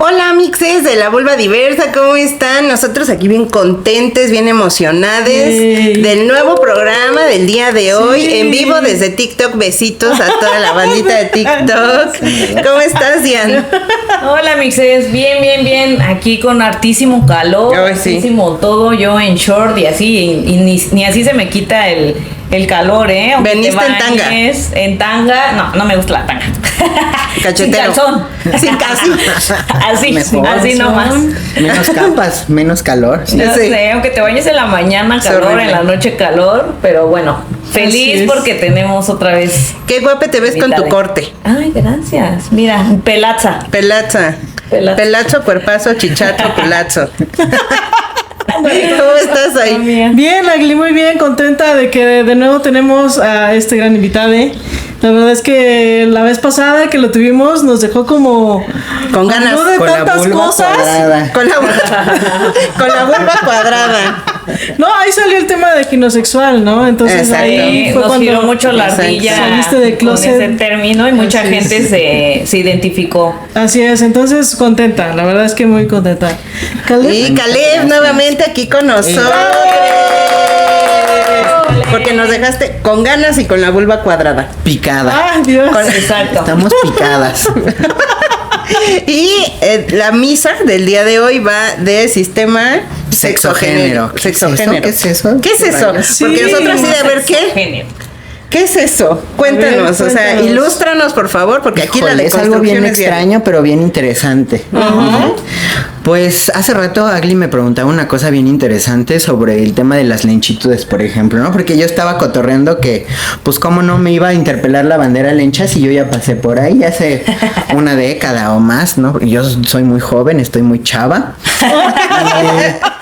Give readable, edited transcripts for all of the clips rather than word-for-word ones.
Hola mixes de la vulva diversa, ¿cómo están? Nosotros aquí bien contentes, bien emocionadas del nuevo programa del día de hoy, en vivo desde TikTok. Besitos a toda la bandita de TikTok. ¿Cómo estás, Dian? Hola mixes, bien, aquí con hartísimo calor, hartísimo todo, yo en short y así, y ni así se me quita el calor, ¿eh? Aunque ¿veniste en tanga? En tanga, no me gusta la tanga. Cachetero. Sin calzón. Sin calzón. Así nomás. Menos capas, menos calor. Sí. No sé, aunque te bañes en la mañana calor, en la noche calor, pero bueno, feliz porque tenemos otra vez. Qué guape te ves con tu corte. Ay, gracias. Mira, pelaza, cuerpazo, chichato, culazo. ¿Cómo estás ahí? Bien, Agli, muy bien, contenta de que de nuevo tenemos a este gran invitado. La verdad es que la vez pasada que lo tuvimos nos dejó como con ganas de con tantas cosas. Con la vulva cuadrada. No, ahí salió el tema de ginosexual, ¿no? Entonces exacto. ahí fue nos cuando giró mucho la ardilla saliste de closet con ese término y mucha gente se identificó. Así es, entonces contenta, la verdad es que muy contenta. Y Caleb nuevamente aquí con nosotros. Porque nos dejaste con ganas y con la vulva cuadrada. Picada. ¡Ay, Dios! Exacto. Estamos picadas. Y la misa del día de hoy va de sistema sexogénero. ¿Qué es eso? ¿Qué es eso? Sí. Porque nosotros sí de ver qué. ¿Qué es eso? Cuéntanos, cuéntanos. O sea, ilústranos por favor, porque aquí la es algo bien es extraño, pero bien interesante. Pues hace rato Agli me preguntaba una cosa bien interesante sobre el tema de las lenchitudes, por ejemplo, ¿no? Porque yo estaba cotorreando que, pues cómo no me iba a interpelar la bandera lencha si yo ya pasé por ahí hace una década o más, ¿no? Yo soy muy joven, estoy muy chava.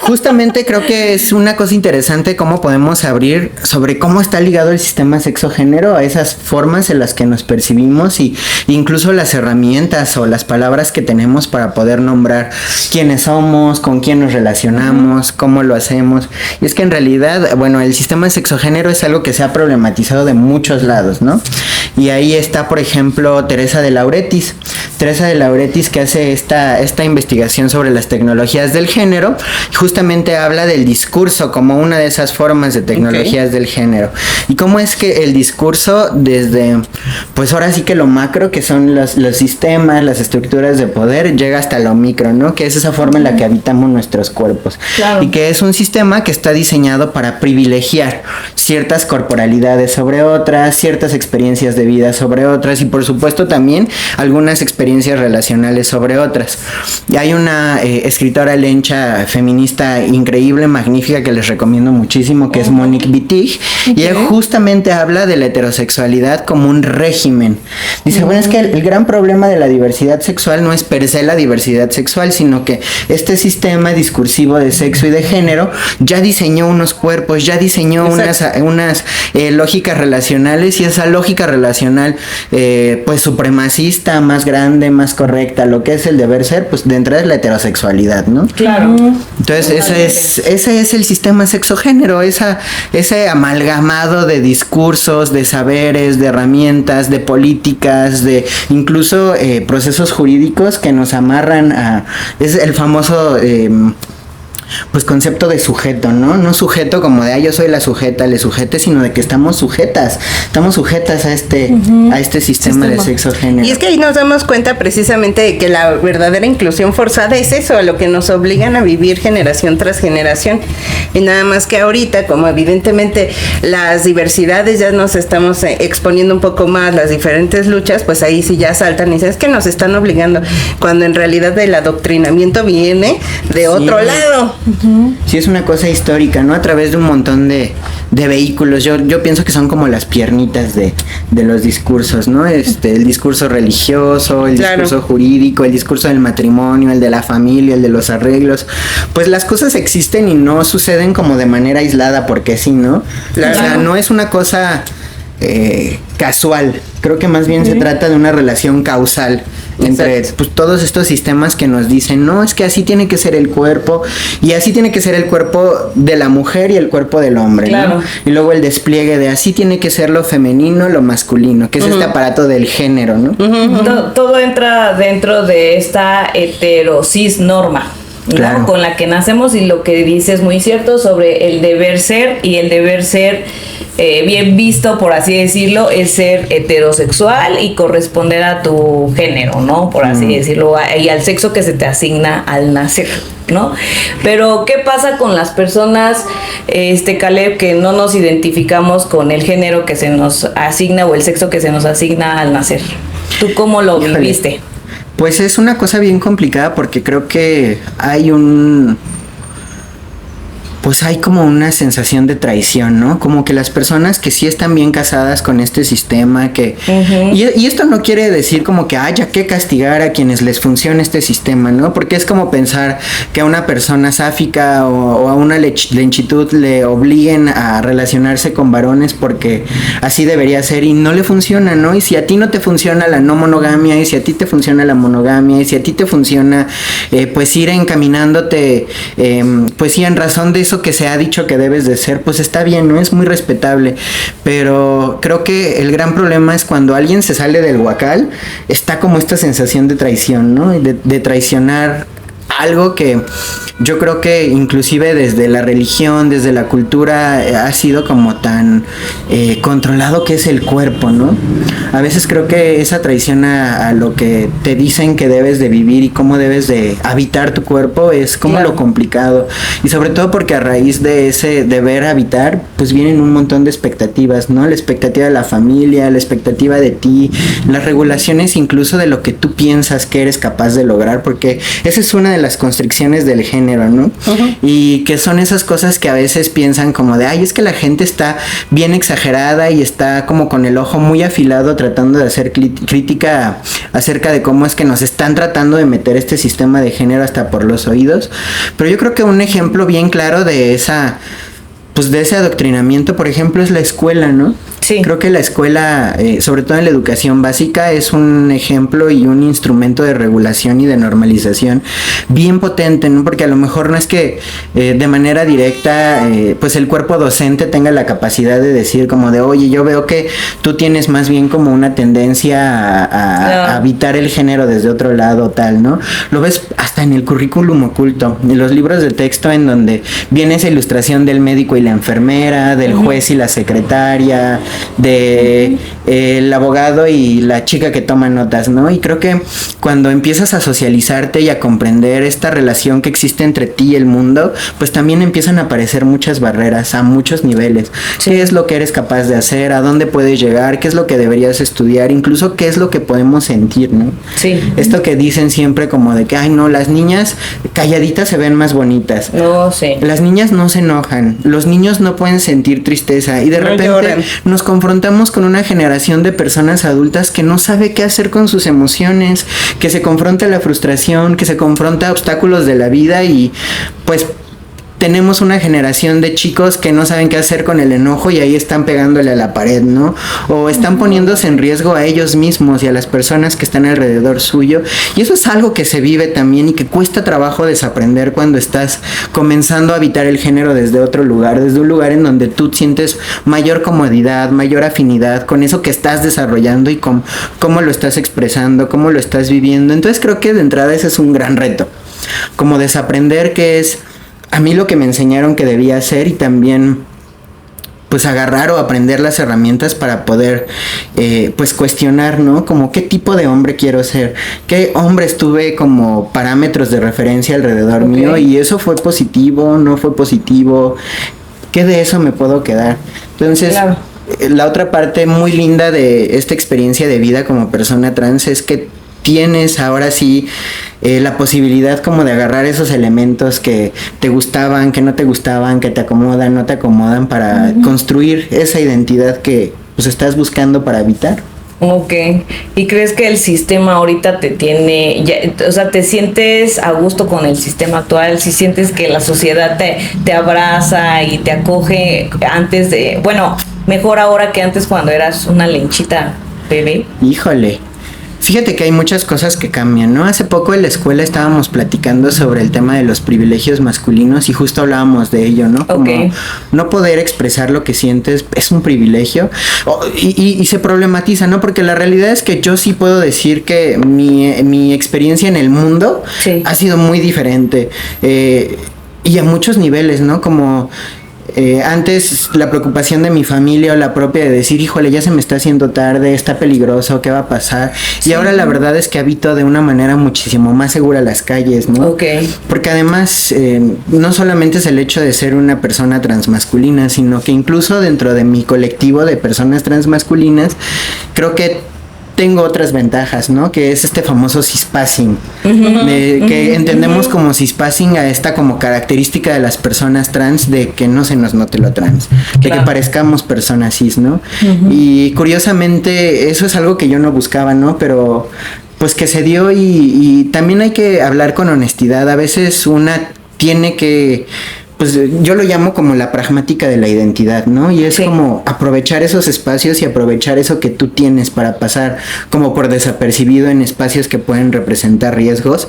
Justamente creo que es una cosa interesante cómo podemos abrir sobre cómo está ligado el sistema sexogénero a esas formas en las que nos percibimos y incluso las herramientas o las palabras que tenemos para poder nombrar quiénes somos, con quién nos relacionamos, cómo lo hacemos. Y es que en realidad, bueno, el sistema sexogénero es algo que se ha problematizado de muchos lados, ¿no? Y ahí está, por ejemplo, Teresa de Lauretis. Teresa de Lauretis, que hace esta investigación sobre las tecnologías del género, justamente habla del discurso como una de esas formas de tecnologías del género. Y cómo es que el discurso desde, pues ahora sí que lo macro, que son los sistemas, las estructuras de poder, llega hasta lo micro, ¿no? Que es esa forma en la que habitamos nuestros cuerpos. Claro. Y que es un sistema que está diseñado para privilegiar ciertas corporalidades sobre otras, ciertas experiencias de vida sobre otras y por supuesto también algunas experiencias relacionales sobre otras. Y hay una escritora lencha feminista increíble, magnífica, que les recomiendo muchísimo, que es Monique Wittig, y ella justamente habla de la heterosexualidad como un régimen. Dice, bueno, es que el gran problema de la diversidad sexual no es per se la diversidad sexual, sino que este sistema discursivo de sexo y de género ya diseñó unos cuerpos, ya diseñó unas lógicas relacionales, y esa lógica relacional pues supremacista, más grande, más correcta, lo que es el deber ser, pues de entrada es la heterosexualidad, ¿no? Claro. Entonces ese es el sistema sexogénero, ese amalgamado de discursos, de saberes, de herramientas, de políticas, de incluso procesos jurídicos que nos amarran a... Es el famoso... pues concepto de sujeto, ¿no? No sujeto como de, yo soy la sujeta, le sujete, sino de que estamos sujetas a este sistema de sexo género. Y es que ahí nos damos cuenta precisamente de que la verdadera inclusión forzada es eso, a lo que nos obligan a vivir generación tras generación. Y nada más que ahorita, como evidentemente las diversidades ya nos estamos exponiendo un poco más, las diferentes luchas, pues ahí sí ya saltan y dicen, es que nos están obligando, cuando en realidad el adoctrinamiento viene de otro lado. Sí, es una cosa histórica, ¿no? A través de un montón de vehículos. Yo pienso que son como las piernitas de los discursos, ¿no? El discurso religioso, el discurso jurídico, el discurso del matrimonio, el de la familia, el de los arreglos. Pues las cosas existen y no suceden como de manera aislada porque sí, ¿no? Claro. O sea, no es una cosa casual. Creo que más bien se trata de una relación causal entre pues, todos estos sistemas que nos dicen, no, es que así tiene que ser el cuerpo, y así tiene que ser el cuerpo de la mujer y el cuerpo del hombre, claro, ¿no? Y luego el despliegue de así tiene que ser lo femenino, lo masculino, que es este aparato del género, ¿no? Todo entra dentro de esta heterosis norma, ¿no? Claro. Con la que nacemos, y lo que dices muy cierto sobre el deber ser, y el deber ser bien visto, por así decirlo, es ser heterosexual y corresponder a tu género, ¿no? Por así decirlo, y al sexo que se te asigna al nacer, ¿no? Pero ¿qué pasa con las personas, Caleb, que no nos identificamos con el género que se nos asigna o el sexo que se nos asigna al nacer? ¿Tú cómo lo viviste? Pues es una cosa bien complicada, porque creo que hay hay como una sensación de traición, ¿no? Como que las personas que sí están bien casadas con este sistema, que... Y esto no quiere decir como que haya que castigar a quienes les funcione este sistema, ¿no? Porque es como pensar que a una persona sáfica o a una lenchitud le obliguen a relacionarse con varones porque así debería ser y no le funciona, ¿no? Y si a ti no te funciona la no monogamia, y si a ti te funciona la monogamia, y si a ti te funciona pues ir encaminándote, pues sí, en razón de eso que se ha dicho que debes de ser, pues está bien, ¿no? Es muy respetable, pero creo que el gran problema es cuando alguien se sale del huacal, está como esta sensación de traición, ¿no? De traicionar algo que yo creo que inclusive desde la religión, desde la cultura, ha sido como tan controlado, que es el cuerpo, ¿no? A veces creo que esa traición a lo que te dicen que debes de vivir y cómo debes de habitar tu cuerpo es como lo complicado. Y sobre todo porque a raíz de ese deber habitar, pues vienen un montón de expectativas, ¿no? La expectativa de la familia, la expectativa de ti, las regulaciones incluso de lo que tú piensas que eres capaz de lograr, porque esa es una de las constricciones del género, ¿no? Y que son esas cosas que a veces piensan como de, ay, es que la gente está bien exagerada y está como con el ojo muy afilado tratando de hacer crítica acerca de cómo es que nos están tratando de meter este sistema de género hasta por los oídos. Pero yo creo que un ejemplo bien claro de de ese adoctrinamiento, por ejemplo, es la escuela, ¿no? Sí. Creo que la escuela, sobre todo en la educación básica, es un ejemplo y un instrumento de regulación y de normalización bien potente, ¿no? Porque a lo mejor no es que de manera directa, pues el cuerpo docente tenga la capacidad de decir como de, oye, yo veo que tú tienes más bien como una tendencia a habitar el género desde otro lado, tal, ¿no? Lo ves hasta en el currículum oculto, en los libros de texto en donde viene esa ilustración del médico y la enfermera, del juez y la secretaria, de el abogado y la chica que toma notas, ¿no? Y creo que cuando empiezas a socializarte y a comprender esta relación que existe entre ti y el mundo, pues también empiezan a aparecer muchas barreras a muchos niveles. Sí. ¿Qué es lo que eres capaz de hacer? ¿A dónde puedes llegar? ¿Qué es lo que deberías estudiar? Incluso qué es lo que podemos sentir, ¿no? Sí. Esto que dicen siempre como de que, ay, no, las niñas calladitas se ven más bonitas. No, sí. Las niñas no se enojan, los niños no pueden sentir tristeza, y de repente nos confrontamos con una generación de personas adultas que no sabe qué hacer con sus emociones, que se confronta la frustración, que se confronta obstáculos de la vida, y pues tenemos una generación de chicos que no saben qué hacer con el enojo y ahí están pegándole a la pared, ¿no? O están poniéndose en riesgo a ellos mismos y a las personas que están alrededor suyo. Y eso es algo que se vive también y que cuesta trabajo desaprender cuando estás comenzando a habitar el género desde otro lugar, desde un lugar en donde tú sientes mayor comodidad, mayor afinidad con eso que estás desarrollando y con cómo lo estás expresando, cómo lo estás viviendo. Entonces creo que de entrada ese es un gran reto, como desaprender qué es a mí lo que me enseñaron que debía hacer, y también pues agarrar o aprender las herramientas para poder pues cuestionar, ¿no? Como qué tipo de hombre quiero ser, qué hombres tuve como parámetros de referencia alrededor mío, y eso fue positivo, no fue positivo, qué de eso me puedo quedar. Entonces la otra parte muy linda de esta experiencia de vida como persona trans es que tienes ahora sí la posibilidad como de agarrar esos elementos que te gustaban, que no te gustaban, que te acomodan, no te acomodan, para construir esa identidad que pues estás buscando para habitar. Ok, ¿y crees que el sistema ahorita te tiene, o sea, te sientes a gusto con el sistema actual? Si sientes que la sociedad te abraza y te acoge antes mejor ahora que antes cuando eras una lenchita bebé. Híjole, Fíjate que hay muchas cosas que cambian, ¿no? Hace poco en la escuela estábamos platicando sobre el tema de los privilegios masculinos y justo hablábamos de ello, ¿no? Como no poder expresar lo que sientes es un privilegio y se problematiza, ¿no? Porque la realidad es que yo sí puedo decir que mi experiencia en el mundo ha sido muy diferente y a muchos niveles, ¿no? Como... antes la preocupación de mi familia o la propia de decir, híjole, ya se me está haciendo tarde, está peligroso, ¿qué va a pasar? Y ahora la verdad es que habito de una manera muchísimo más segura las calles, ¿no? Porque además no solamente es el hecho de ser una persona transmasculina, sino que incluso dentro de mi colectivo de personas transmasculinas, creo que tengo otras ventajas, ¿no? Que es este famoso cispassing, que entendemos como cispassing a esta como característica de las personas trans de que no se nos note lo trans, de que parezcamos personas cis, ¿no? Y curiosamente eso es algo que yo no buscaba, ¿no? Pero pues que se dio y también hay que hablar con honestidad. A veces una tiene que... pues yo lo llamo como la pragmática de la identidad, ¿no? Y es como aprovechar esos espacios y aprovechar eso que tú tienes para pasar como por desapercibido en espacios que pueden representar riesgos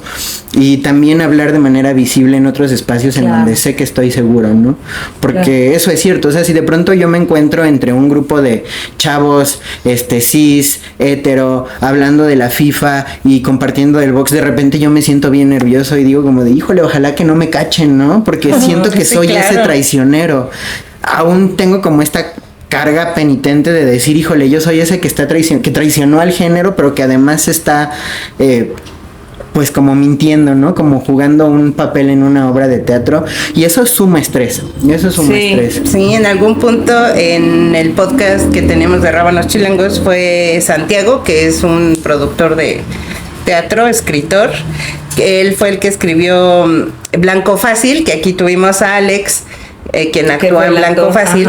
y también hablar de manera visible en otros espacios en donde sé que estoy seguro, ¿no? Porque eso es cierto, o sea, si de pronto yo me encuentro entre un grupo de chavos, cis, hetero, hablando de la FIFA y compartiendo del box, de repente yo me siento bien nervioso y digo como de, híjole, ojalá que no me cachen, ¿no? Porque siento que soy ese traicionero. Aún tengo como esta carga penitente de decir, híjole, yo soy ese que está que traicionó al género, pero que además está pues como mintiendo, ¿no? Como jugando un papel en una obra de teatro. Y eso suma estrés. Sí, en algún punto en el podcast que tenemos de Rábanos Chilangos fue Santiago, que es un productor de teatro, escritor. Él fue el que escribió Blanco Fácil, que aquí tuvimos a Alex, quien actúa en Blanco Fácil.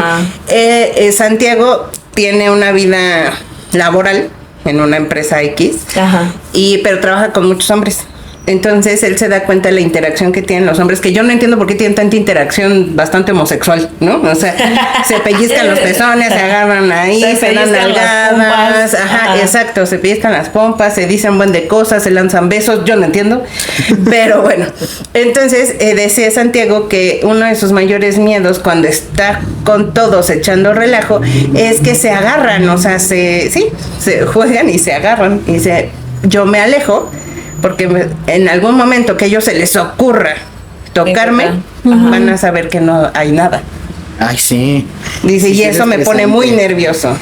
Santiago tiene una vida laboral en una empresa X, pero trabaja con muchos hombres. Entonces él se da cuenta de la interacción que tienen los hombres, que yo no entiendo por qué tienen tanta interacción bastante homosexual, ¿no? O sea, se pellizcan los pezones, se agarran ahí, se dan nalgadas, exacto, se pellizcan las pompas, se dicen buen de cosas, se lanzan besos, yo no entiendo, pero bueno. Entonces decía Santiago que uno de sus mayores miedos cuando está con todos echando relajo es que se agarran, o sea, se juegan y se agarran, y yo me alejo porque en algún momento que a ellos se les ocurra tocarme, van a saber que no hay nada. Ay, sí. Dice, y eso me pone muy nervioso.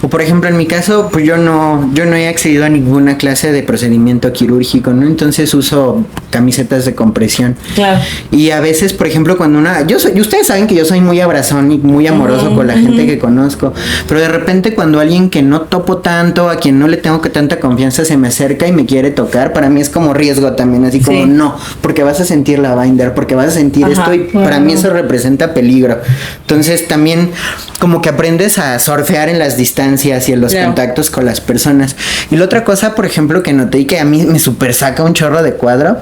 O por ejemplo, en mi caso, pues yo no he accedido a ninguna clase de procedimiento quirúrgico, ¿no? Entonces uso camisetas de compresión. Claro. Y a veces, por ejemplo, cuando y ustedes saben que yo soy muy abrazón y muy amoroso con la gente que conozco, pero de repente cuando alguien que no topo tanto, a quien no le tengo que tanta confianza, se me acerca y me quiere tocar, para mí es como riesgo también, así como no, porque vas a sentir la binder, porque vas a sentir esto y para mí eso representa peligro. Entonces también como que aprendes a surfear en las distancias y en los contactos con las personas. Y la otra cosa, por ejemplo, que noté y que a mí me super saca un chorro de cuadro,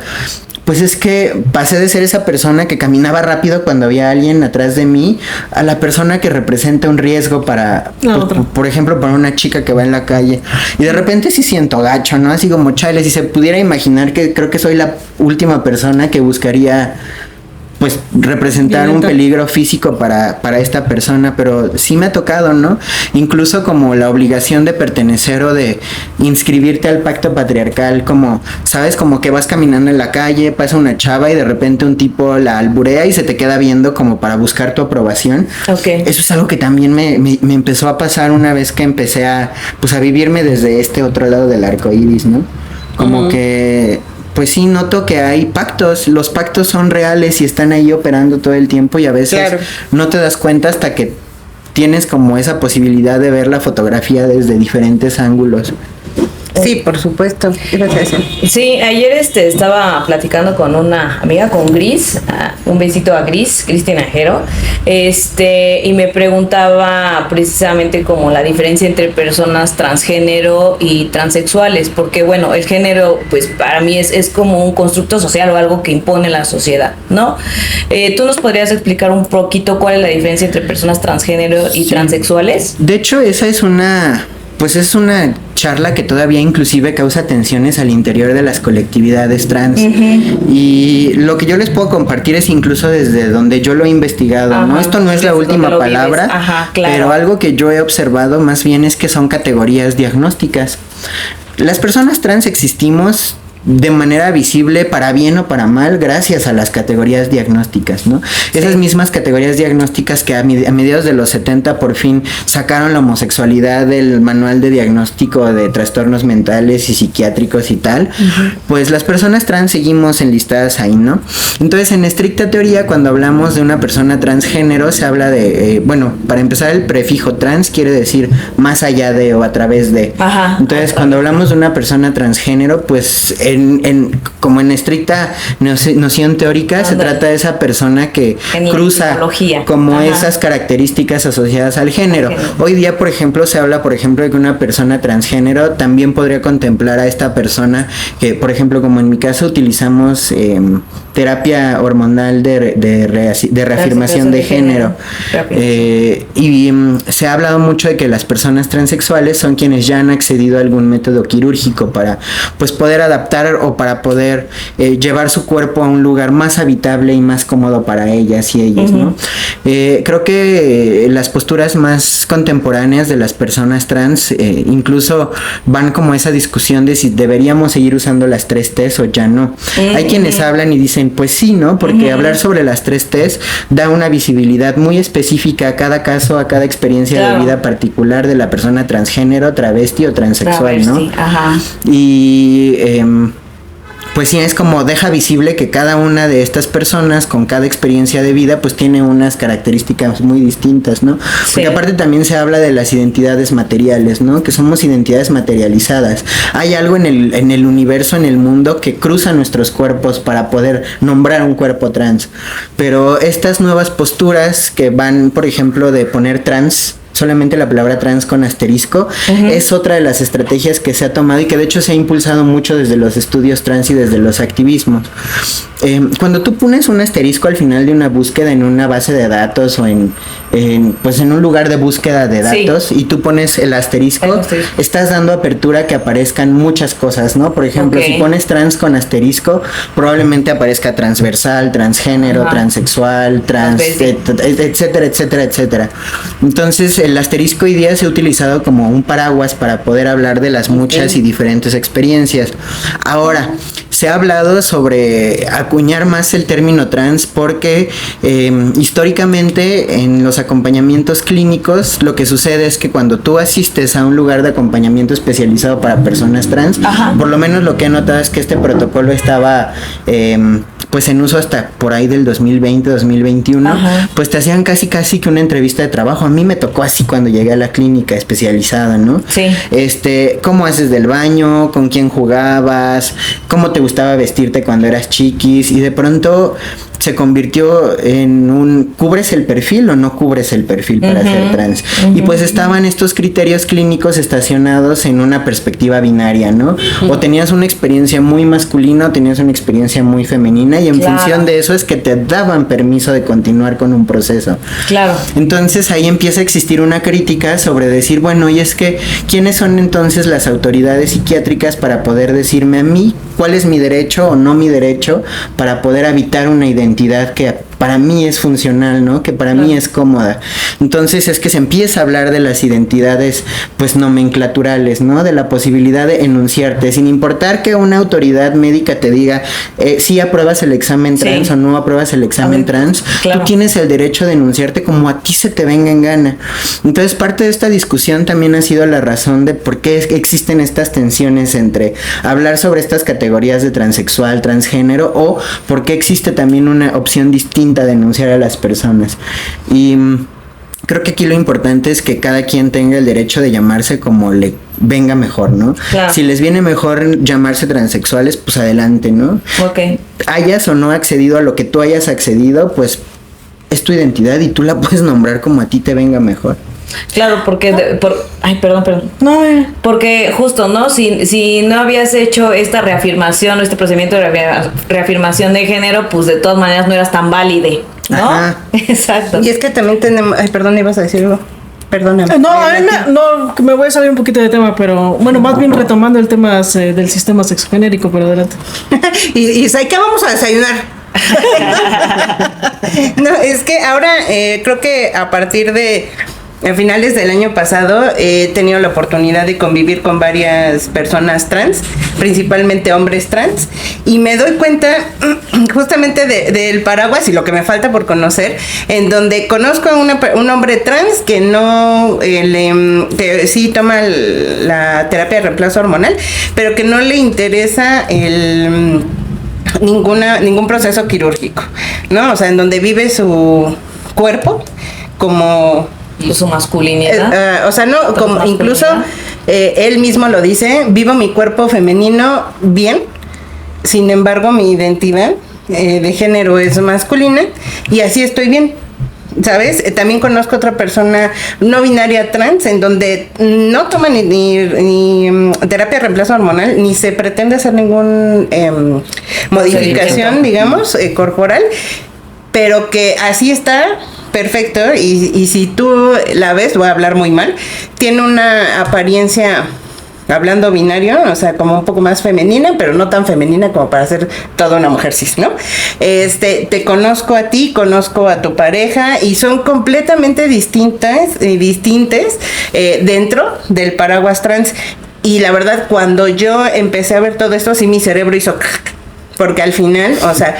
pues es que pasé de ser esa persona que caminaba rápido cuando había alguien atrás de mí a la persona que representa un riesgo para, por ejemplo, para una chica que va en la calle. Y de repente sí siento gacho, ¿no? Así como chale, si se pudiera imaginar que creo que soy la última persona que buscaría pues representar un peligro físico para esta persona, pero sí me ha tocado, ¿no? Incluso como la obligación de pertenecer o de inscribirte al pacto patriarcal, como, ¿sabes? Como que vas caminando en la calle, pasa una chava y de repente un tipo la alburea y se te queda viendo como para buscar tu aprobación. Eso es algo que también me empezó a pasar una vez que empecé a vivirme desde este otro lado del arco iris, ¿no? Como que pues sí, noto que hay pactos, los pactos son reales y están ahí operando todo el tiempo y a veces no te das cuenta hasta que tienes como esa posibilidad de ver la fotografía desde diferentes ángulos. Sí, por supuesto. Sí, ayer estaba platicando con una amiga, con Gris, un besito a Gris Tinajero, y me preguntaba precisamente como la diferencia entre personas transgénero y transexuales, porque bueno, el género pues para mí es como un constructo social o algo que impone la sociedad, ¿no? ¿Tú nos podrías explicar un poquito cuál es la diferencia entre personas transgénero y transexuales? De hecho, esa es una pues es una charla que todavía inclusive causa tensiones al interior de las colectividades trans. Y lo que yo les puedo compartir es incluso desde donde yo lo he investigado, ¿no? Esto no es la última palabra, pero algo que yo he observado más bien es que son categorías diagnósticas. Las personas trans existimos de manera visible para bien o para mal gracias a las categorías diagnósticas, ¿no? Esas mismas categorías diagnósticas que a mediados de los 70 por fin sacaron la homosexualidad del manual de diagnóstico de trastornos mentales y psiquiátricos y tal, pues las personas trans seguimos enlistadas ahí, ¿no? Entonces, en estricta teoría, cuando hablamos de una persona transgénero, se habla de, bueno, para empezar, el prefijo trans quiere decir más allá de o a través de. Entonces, cuando hablamos de una persona transgénero, pues como en estricta noción teórica, se trata de esa persona que cruza como esas características asociadas al género. Hoy día, por ejemplo, se habla, por ejemplo, de que una persona transgénero también podría contemplar a esta persona que, por ejemplo, como en mi caso, utilizamos terapia hormonal de reafirmación de género. Y se ha hablado mucho de que las personas transexuales son quienes ya han accedido a algún método quirúrgico para, pues, poder adaptar o para poder llevar su cuerpo a un lugar más habitable y más cómodo para ellas y ellos, ¿no? Creo que las posturas más contemporáneas de las personas trans incluso van como esa discusión de si deberíamos seguir usando las 3 T's o ya no. Hay quienes hablan y dicen, pues sí, ¿no? Porque hablar sobre las 3 T's da una visibilidad muy específica a cada caso, a cada experiencia de vida particular de la persona transgénero, travesti o transexual, ¿no? Y pues sí, es como deja visible que cada una de estas personas con cada experiencia de vida pues tiene unas características muy distintas, ¿no? Porque aparte también se habla de las identidades materiales, ¿no? Que somos identidades materializadas. Hay algo en el universo, en el mundo, que cruza nuestros cuerpos para poder nombrar un cuerpo trans. Pero estas nuevas posturas que van, por ejemplo, de poner trans, solamente la palabra trans con asterisco, es otra de las estrategias que se ha tomado y que de hecho se ha impulsado mucho desde los estudios trans y desde los activismos. Cuando tú pones un asterisco al final de una búsqueda en una base de datos o en un lugar de búsqueda de datos y tú pones el asterisco, estás dando apertura a que aparezcan muchas cosas, ¿no? Por ejemplo, si pones trans con asterisco, probablemente aparezca transversal, transgénero, transexual, etcétera, etcétera, etcétera. Entonces, el asterisco hoy día se ha utilizado como un paraguas para poder hablar de las muchas y diferentes experiencias. Ahora, se ha hablado sobre acuñar más el término trans porque históricamente en los acompañamientos clínicos lo que sucede es que cuando tú asistes a un lugar de acompañamiento especializado para personas trans, por lo menos lo que he notado es que este protocolo estaba pues en uso hasta por ahí del 2020, 2021, pues te hacían casi que una entrevista de trabajo. A mí me tocó así cuando llegué a la clínica especializada, ¿no? ¿Cómo haces del baño? ¿Con quién jugabas? ¿Cómo te gustaba vestirte cuando eras chiquis? Y de pronto se convirtió en un ¿cubres el perfil o no cubres el perfil para ser trans? Y pues estaban estos criterios clínicos estacionados en una perspectiva binaria, ¿no? O tenías una experiencia muy masculina o tenías una experiencia muy femenina y en función de eso es que te daban permiso de continuar con un proceso. Entonces ahí empieza a existir una crítica sobre decir, bueno, y es que ¿quiénes son entonces las autoridades psiquiátricas para poder decirme a mí cuál es mi derecho o no mi derecho para poder habitar una identidad que para mí es funcional, ¿no? Que para mí es cómoda. Entonces es que se empieza a hablar de las identidades, pues, nomenclaturales, ¿no? De la posibilidad de enunciarte, sin importar que una autoridad médica te diga si apruebas el examen trans o no apruebas el examen trans, tú tienes el derecho de enunciarte como a ti se te venga en gana. Entonces parte de esta discusión también ha sido la razón de por qué existen estas tensiones entre hablar sobre estas categorías de transexual, transgénero, o por qué existe también una opción distinta a denunciar a las personas. Y creo que aquí lo importante es que cada quien tenga el derecho de llamarse como le venga mejor, ¿no? Si les viene mejor llamarse transexuales, pues adelante, ¿no? Hayas o no accedido a lo que tú hayas accedido, pues es tu identidad y tú la puedes nombrar como a ti te venga mejor. Claro, porque perdón. No, porque justo, ¿no? Si no habías hecho esta reafirmación o este procedimiento de reafirmación de género, pues de todas maneras no eras tan válide, ¿no? Exacto. Y es que también tenemos, perdón, ibas a decir algo. Perdóname. No, a mí me voy a salir un poquito de tema, pero bueno, más bien retomando el tema del sistema sexogenérico, pero adelante. ¿Y qué vamos a desayunar? No, es que ahora creo que a partir de a finales del año pasado he tenido la oportunidad de convivir con varias personas trans, principalmente hombres trans, y me doy cuenta justamente del paraguas y lo que me falta por conocer, en donde conozco a un hombre trans que no que sí toma la terapia de reemplazo hormonal, pero que no le interesa ningún proceso quirúrgico, ¿no? O sea, en donde vive su cuerpo como su masculinidad. O sea, no, como incluso él mismo lo dice, vivo mi cuerpo femenino bien, sin embargo mi identidad de género es masculina y así estoy bien. ¿Sabes? También conozco otra persona no binaria trans en donde no toma ni terapia de reemplazo hormonal, ni se pretende hacer ningún modificación, digamos, corporal, pero que así está perfecto y si tú la ves, voy a hablar muy mal, tiene una apariencia, hablando binario, o sea, como un poco más femenina, pero no tan femenina como para ser toda una mujer cis, ¿no? Te conozco a ti, conozco a tu pareja y son completamente distintas dentro del paraguas trans. Y la verdad, cuando yo empecé a ver todo esto, sí mi cerebro hizo porque al final, o sea,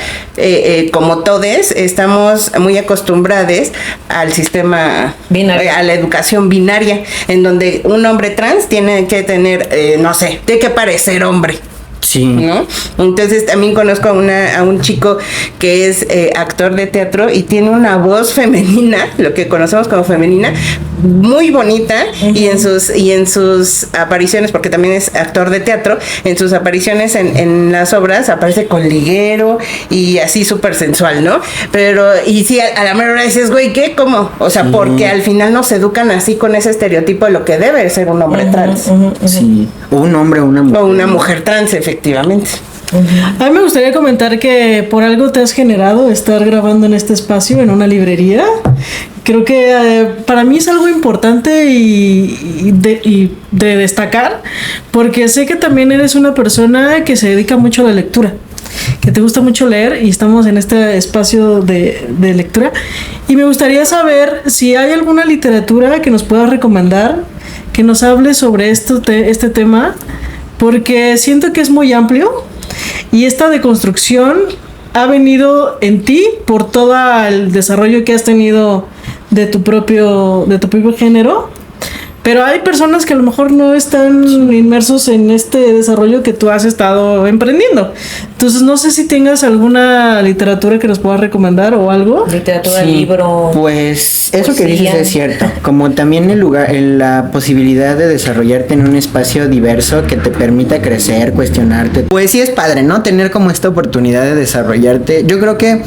como todes, estamos muy acostumbrados al sistema binario, a la educación binaria, en donde un hombre trans tiene que tener, no sé, tiene que parecer hombre. Sí. ¿No? Entonces también conozco a un chico que es actor de teatro y tiene una voz femenina, lo que conocemos como femenina, muy bonita. Uh-huh. y en sus apariciones, porque también es actor de teatro, en sus apariciones en las obras aparece con liguero y así súper sensual, ¿no? Pero, y sí, a la mera hora dices, güey, ¿qué? ¿Cómo? O sea, porque al final nos educan así con ese estereotipo de lo que debe ser un hombre trans. Sí, o un hombre o una mujer. O una mujer trans, efectivamente. A mí me gustaría comentar que por algo te has generado estar grabando en este espacio, en una librería. Creo que para mí es algo importante y de destacar, porque sé que también eres una persona que se dedica mucho a la lectura, que te gusta mucho leer y estamos en este espacio de lectura. Y me gustaría saber si hay alguna literatura que nos puedas recomendar, que nos hable sobre este tema, porque siento que es muy amplio y esta deconstrucción ha venido en ti por todo el desarrollo que has tenido de tu propio género, pero hay personas que a lo mejor no están inmersos en este desarrollo que tú has estado emprendiendo. Entonces no sé si tengas alguna literatura que nos puedas recomendar o algo. Literatura, sí, libro. Pues eso que dices es cierto. Como también la posibilidad de desarrollarte en un espacio diverso que te permita crecer, cuestionarte. Pues sí es padre, ¿no? Tener como esta oportunidad de desarrollarte. Yo creo que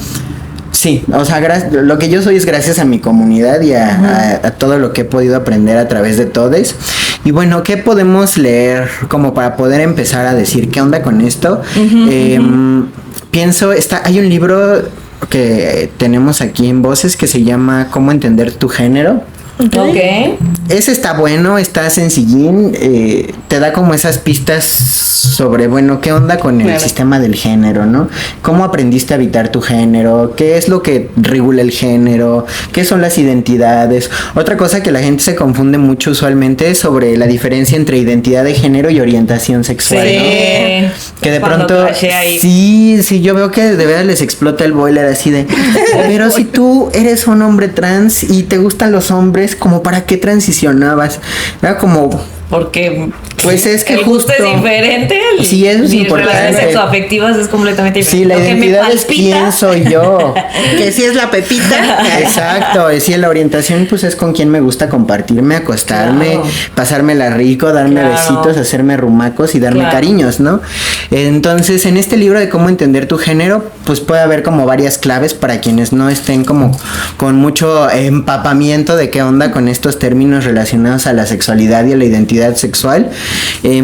sí, o sea, lo que yo soy es gracias a mi comunidad y a todo lo que he podido aprender a través de todes. Y bueno, ¿qué podemos leer como para poder empezar a decir qué onda con esto? Pienso, hay un libro que tenemos aquí en Voces que se llama ¿Cómo entender tu género? Okay. Ese está bueno, está sencillín, te da como esas pistas sobre, bueno, qué onda con el sistema del género, ¿no? ¿Cómo aprendiste a habitar tu género? ¿Qué es lo que regula el género? ¿Qué son las identidades? Otra cosa que la gente se confunde mucho usualmente es sobre la diferencia entre identidad de género y orientación sexual, sí, ¿no? Que de cuando pronto, sí, yo veo que de verdad les explota el boiler así de, pero si tú eres un hombre trans y te gustan los hombres, como para qué transicionabas, era como porque pues es que el gusto justo es diferente, sí, eso es importante. Relaciones sexoafectivas es completamente diferente. Sí, la identidad es quién soy yo. Que si es la Pepita. Exacto, sí, la orientación pues es con quién me gusta compartirme, acostarme, claro, pasármela rico, darme besitos, hacerme rumacos y darme cariños, ¿no? Entonces, en este libro de cómo entender tu género, pues puede haber como varias claves para quienes no estén como con mucho empapamiento de qué onda con estos términos relacionados a la sexualidad y a la identidad sexual. Hay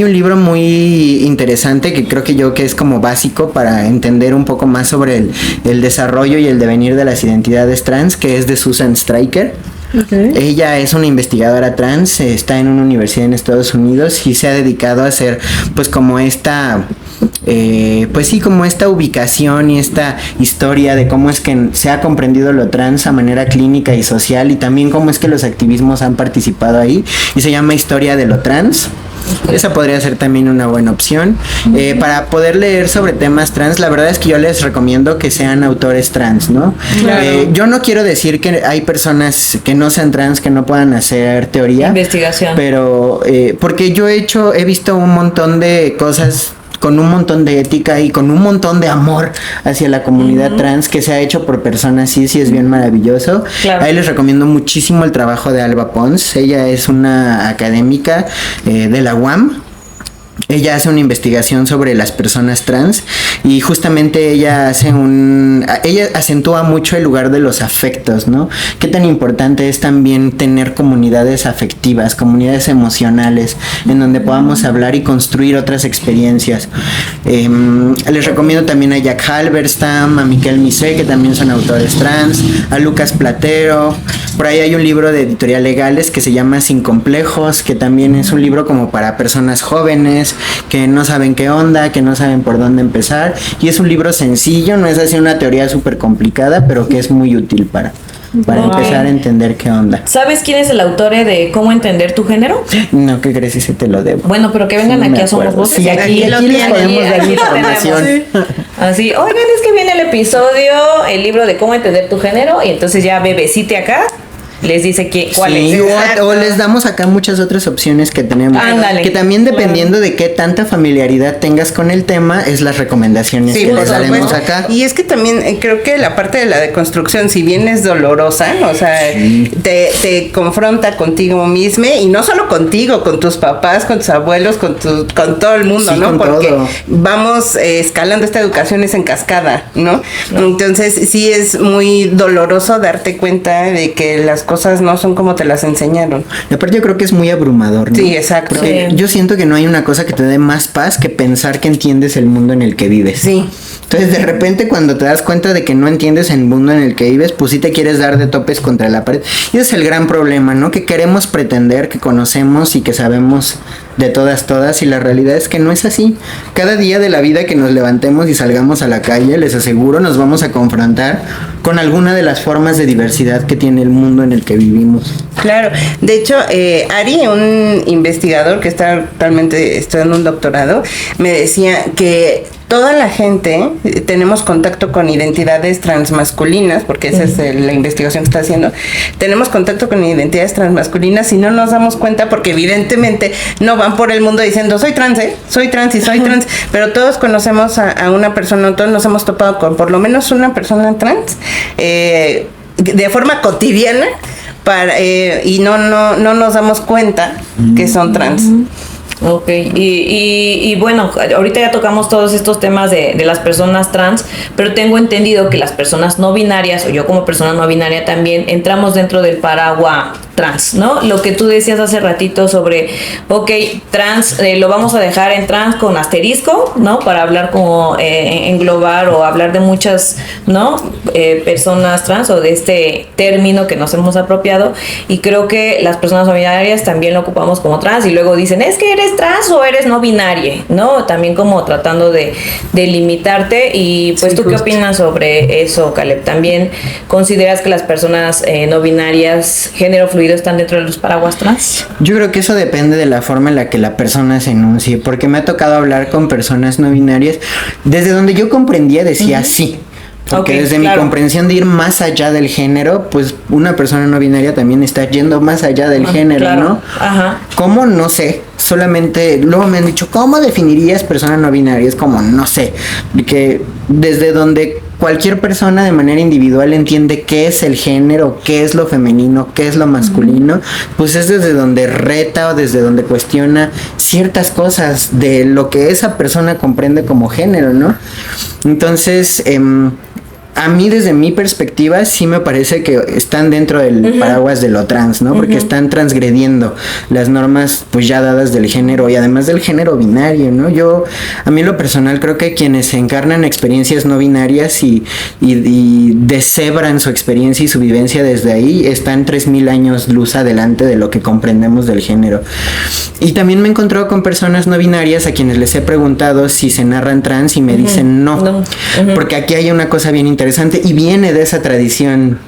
un libro muy interesante que creo que es como básico para entender un poco más sobre el desarrollo y el devenir de las identidades trans, que es de Susan Stryker. Okay. Ella es una investigadora trans, está en una universidad en Estados Unidos y se ha dedicado a hacer pues como esta pues sí, como esta ubicación y esta historia de cómo es que se ha comprendido lo trans a manera clínica y social, y también cómo es que los activismos han participado ahí, y se llama Historia de lo Trans. Esa podría ser también una buena opción. Para poder leer sobre temas trans, la verdad es que yo les recomiendo que sean autores trans, ¿no? Claro. Yo no quiero decir que hay personas que no sean trans que no puedan hacer teoría, Investigación. pero porque yo he visto un montón de cosas con un montón de ética y con un montón de amor hacia la comunidad trans que se ha hecho por personas cis, y es bien maravilloso. Claro. Ahí les recomiendo muchísimo el trabajo de Alba Pons. Ella es una académica de la UAM. Ella hace una investigación sobre las personas trans, y justamente ella acentúa mucho el lugar de los afectos, ¿no? Qué tan importante es también tener comunidades afectivas, comunidades emocionales, en donde podamos hablar y construir otras experiencias. Les recomiendo también a Jack Halberstam, a Miquel Misé, que también son autores trans, a Lucas Platero. Por ahí hay un libro de Editorial Legales que se llama Sin Complejos, que también es un libro como para personas jóvenes que no saben qué onda, que no saben por dónde empezar, y es un libro sencillo, no es así una teoría súper complicada, pero que es muy útil para empezar a entender qué onda. ¿Sabes quién es el autor de Cómo entender tu género? No, ¿qué crees? Ese te lo debo. Bueno, pero que vengan Sí, aquí me a Somos acuerdo. Voces. Sí, y aquí lo les tienen, podemos dar aquí lo información. tenemos. Así, oigan, es que viene el episodio, el libro de Cómo entender tu género, y entonces ya Bebecite acá les dice cuál Sí, es. o les damos acá muchas otras opciones que tenemos. Ándale. Que también dependiendo de qué tanta familiaridad tengas con el tema, es las recomendaciones Sí, que por les daremos supuesto. acá. Y es que también creo que la parte de la deconstrucción, si bien es dolorosa, o sea, te confronta contigo mismo, y no solo contigo, con tus papás, con tus abuelos, con todo el mundo, Sí, ¿no? con Porque todo. vamos escalando, esta educación es en cascada, ¿no? Entonces sí es muy doloroso darte cuenta de que las cosas no son como te las enseñaron. Y aparte yo creo que es muy abrumador, ¿no? Sí, exacto. Porque Sí. yo siento que no hay una cosa que te dé más paz que pensar que entiendes el mundo en el que vives. Sí. Entonces de repente cuando te das cuenta de que no entiendes el mundo en el que vives, pues sí te quieres dar de topes contra la pared. Y ese es el gran problema, ¿no? Que queremos pretender que conocemos y que sabemos de todas, y la realidad es que no es así. Cada día de la vida que nos levantemos y salgamos a la calle, les aseguro, nos vamos a confrontar con alguna de las formas de diversidad que tiene el mundo en el que vivimos. Claro, de hecho, Ari, un investigador que está actualmente estudiando un doctorado, me decía que toda la gente tenemos contacto con identidades transmasculinas, porque esa es la investigación que está haciendo. Tenemos contacto con identidades transmasculinas y no nos damos cuenta, porque evidentemente no van por el mundo diciendo soy trans, soy trans y soy trans, pero todos conocemos a una persona, todos nos hemos topado con por lo menos una persona trans de forma cotidiana. Y no nos damos cuenta que son trans. Ok, y bueno, ahorita ya tocamos todos estos temas de las personas trans, pero tengo entendido que las personas no binarias, o yo como persona no binaria también, entramos dentro del paraguas trans, ¿no? Lo que tú decías hace ratito sobre, ok, trans, lo vamos a dejar en trans con asterisco, ¿no? Para hablar como englobar o hablar de muchas, ¿no? Personas trans, o de este término que nos hemos apropiado, y creo que las personas no binarias también lo ocupamos como trans, y luego dicen, es que eres trans o eres no binaria, ¿no? También como tratando de limitarte. Y pues, sí, ¿tú qué opinas sobre eso, Caleb? ¿También consideras que las personas no binarias, género fluido, están dentro de los paraguas trans? Yo creo que eso depende de la forma en la que la persona se enuncie, porque me ha tocado hablar con personas no binarias, desde donde yo comprendía decía sí. Porque desde mi comprensión de ir más allá del género, pues una persona no binaria también está yendo más allá del género, ¿no? Ajá. ¿Cómo? No sé. Solamente, luego me han dicho, ¿cómo definirías persona no binaria? Es como, no sé. Que desde donde cualquier persona de manera individual entiende qué es el género, qué es lo femenino, qué es lo masculino, pues es desde donde reta o desde donde cuestiona ciertas cosas de lo que esa persona comprende como género, ¿no? Entonces, a mí desde mi perspectiva sí me parece que están dentro del paraguas de lo trans, ¿no? Porque están transgrediendo las normas pues ya dadas del género y además del género binario, ¿no? A mí en lo personal creo que quienes encarnan experiencias no binarias y deshebran su experiencia y su vivencia desde ahí están 3000 años luz adelante de lo que comprendemos del género. Y también me he encontrado con personas no binarias a quienes les he preguntado si se narran trans y me dicen no. Porque aquí hay una cosa bien interesante y viene de esa tradición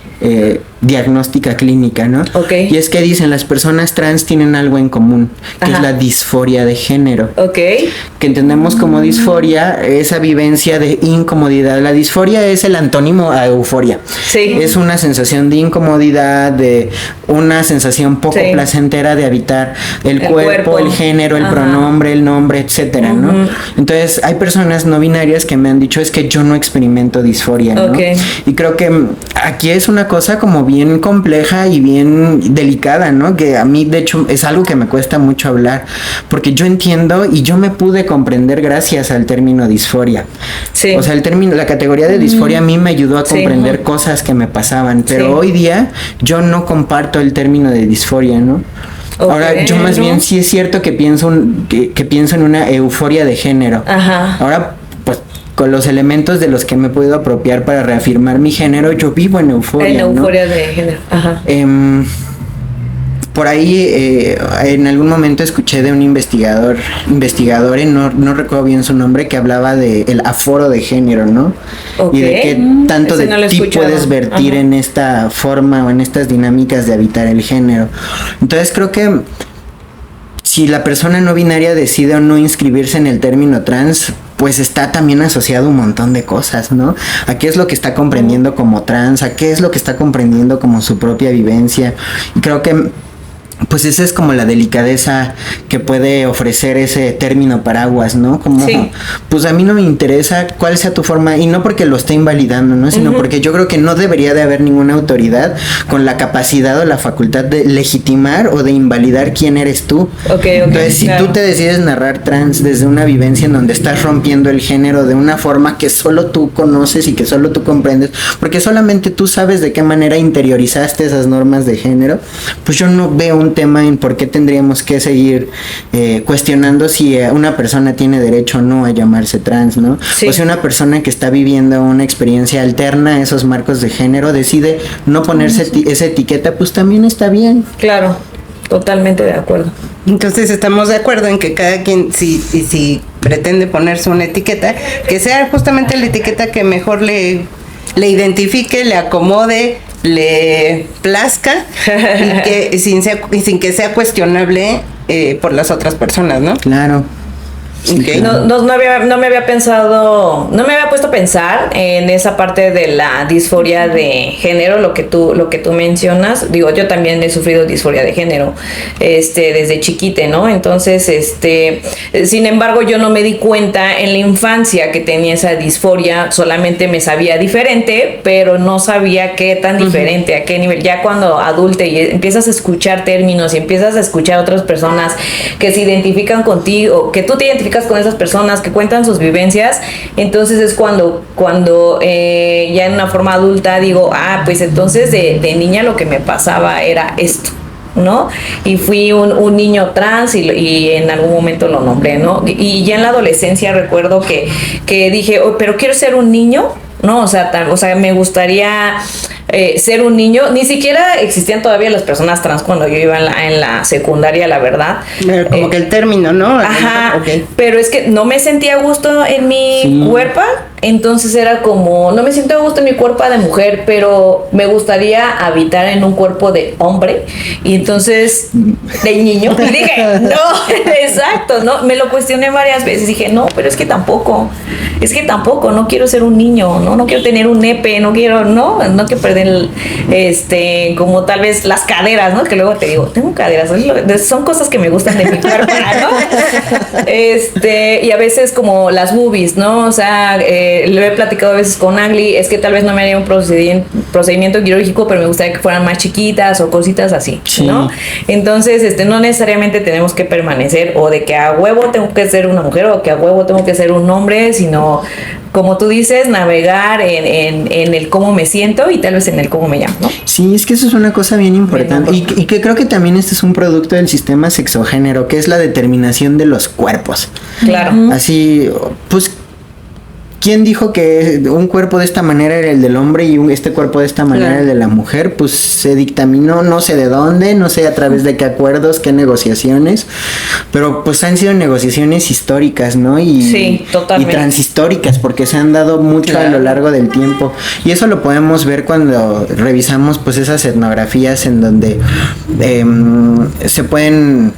diagnóstica clínica, ¿no? Okay. Y es que dicen, las personas trans tienen algo en común, que es la disforia de género. Okay. Que entendemos como disforia esa vivencia de incomodidad. La disforia es el antónimo a euforia. Sí. Es una sensación de incomodidad, de una sensación poco placentera de habitar el cuerpo, el género, el pronombre, el nombre, etcétera, ¿no? Entonces, hay personas no binarias que me han dicho, es que yo no experimento disforia, ¿no? Okay. Y creo que aquí es una cosa como bien compleja y bien delicada, ¿no? Que a mí, de hecho, es algo que me cuesta mucho hablar, porque yo entiendo y yo me pude comprender gracias al término disforia. Sí. O sea, la categoría de disforia a mí me ayudó a comprender cosas que me pasaban, pero hoy día yo no comparto el término de disforia, ¿no? Okay. Ahora, yo más bien sí es cierto que pienso en una euforia de género. Ajá. Ahora, pues, con los elementos de los que me he podido apropiar para reafirmar mi género, yo vivo en euforia. En euforia, ¿no? De género. Ajá. Por ahí en algún momento escuché de un investigador, no recuerdo bien su nombre, que hablaba de el aforo de género, ¿no? Okay. Y de qué tanto de ti puedes vertir en esta forma o en estas dinámicas de habitar el género. Entonces creo que si la persona no binaria decide o no inscribirse en el término trans, pues está también asociado a un montón de cosas, ¿no? A qué es lo que está comprendiendo como trans, a qué es lo que está comprendiendo como su propia vivencia. Y creo que pues esa es como la delicadeza que puede ofrecer ese término paraguas, ¿no? Como, pues a mí no me interesa cuál sea tu forma, y no porque lo esté invalidando, ¿no? Sino porque yo creo que no debería de haber ninguna autoridad con la capacidad o la facultad de legitimar o de invalidar quién eres tú. Entonces, si tú te decides narrar trans desde una vivencia en donde estás rompiendo el género de una forma que solo tú conoces y que solo tú comprendes, porque solamente tú sabes de qué manera interiorizaste esas normas de género, pues yo no veo un tema en por qué tendríamos que seguir cuestionando si una persona tiene derecho o no a llamarse trans, ¿no? Sí. O si una persona que está viviendo una experiencia alterna a esos marcos de género decide no ponerse esa etiqueta, pues también está bien. Claro, totalmente de acuerdo. Entonces estamos de acuerdo en que cada quien, si pretende ponerse una etiqueta, que sea justamente la etiqueta que mejor le identifique, le acomode, le plazca y que sin que sea cuestionable por las otras personas, ¿no? Claro. Okay. No me había puesto a pensar en esa parte de la disforia de género, lo que tú mencionas. Digo, yo también he sufrido disforia de género desde chiquita, ¿no? Entonces, sin embargo, yo no me di cuenta en la infancia que tenía esa disforia, solamente me sabía diferente, pero no sabía qué tan diferente, a qué nivel. Ya cuando adulte y empiezas a escuchar términos y empiezas a escuchar a otras personas que se identifican contigo, que tú te identificas con esas personas, que cuentan sus vivencias, entonces es cuando ya en una forma adulta digo, pues entonces de niña lo que me pasaba era esto, ¿no? Y fui un niño trans y en algún momento lo nombré, ¿no? Y ya en la adolescencia recuerdo que dije, pero quiero ser un niño, ¿no? O sea, me gustaría ser un niño. Ni siquiera existían todavía las personas trans cuando yo iba en la secundaria, la verdad. Como que el término, ¿no? Ajá, pero es que no me sentía a gusto en mi cuerpo, entonces era como, no me siento a gusto en mi cuerpo de mujer, pero me gustaría habitar en un cuerpo de hombre, y entonces, de niño, y dije, no, exacto, no, me lo cuestioné varias veces, dije, no, pero es que tampoco, no quiero ser un niño, no quiero tener un nepe, no quiero perder como tal vez las caderas, ¿no? Que luego te digo, tengo caderas, son cosas que me gustan de mi cuerpo, ¿no? Y a veces como las boobies, ¿no? O sea, lo he platicado a veces con Agli, es que tal vez no me haría un procedimiento quirúrgico, pero me gustaría que fueran más chiquitas o cositas así, ¿no? Entonces, no necesariamente tenemos que permanecer o de que a huevo tengo que ser una mujer o que a huevo tengo que ser un hombre, sino, como tú dices, navegar en el cómo me siento y tal vez en el cómo me llamo, ¿no? Sí, es que eso es una cosa bien importante y que creo que también este es un producto del sistema sexogénero, que es la determinación de los cuerpos. Claro. Así, pues, ¿quién dijo que un cuerpo de esta manera era el del hombre y este cuerpo de esta manera era el de la mujer? Pues se dictaminó, no sé de dónde, no sé a través de qué acuerdos, qué negociaciones, pero pues han sido negociaciones históricas, ¿no? Sí, totalmente. Y transhistóricas, porque se han dado mucho a lo largo del tiempo. Y eso lo podemos ver cuando revisamos pues esas etnografías en donde se pueden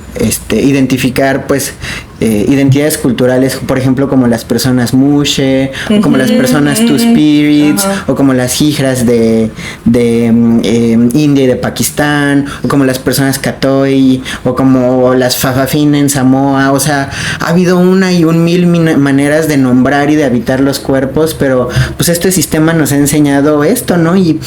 identificar pues identidades culturales, por ejemplo, como las personas Mushe, o como las personas Two Spirits, o como las hijras de India y de Pakistán, o como las personas Katoi, o como las Fafafin en Samoa. O sea, ha habido una y un mil maneras de nombrar y de habitar los cuerpos, pero pues este sistema nos ha enseñado esto, ¿no? Y